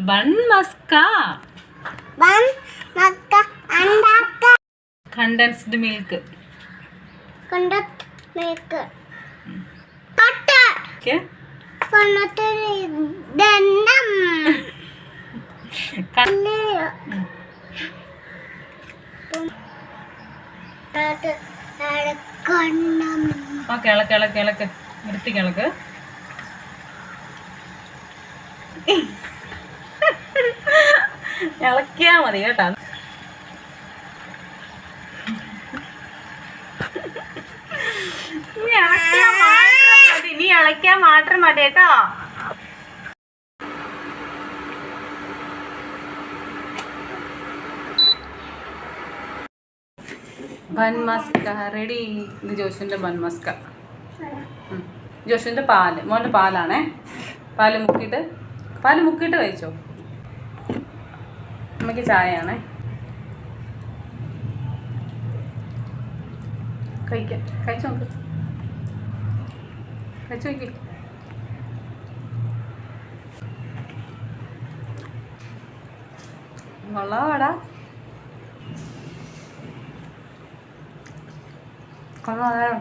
Bun maska. Condensed milk. കിളക്ക് വൃത്തി കിളക്ക്. ഇളക്കിയാ മതി കേട്ടോ. നീ ഇളക്കിയാ മാത്രം മതി കേട്ടോ. Bun Musca ready. ഇത് ജോഷുവിൻ്റെ ബൺ മസ്ക. ജോഷുവിൻ്റെ പാല്, മോൻ്റെ പാലാണേ. പാല് മുക്കിയിട്ട് കഴിച്ചോ. അമ്മയ്ക്ക് ചായയാണേ. കഴിച്ചു നോക്ക്. കഴിച്ചു നോക്കി. കൊള്ളാവാടാ. കൊള്ളാം.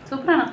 സൂപ്പറാണോ?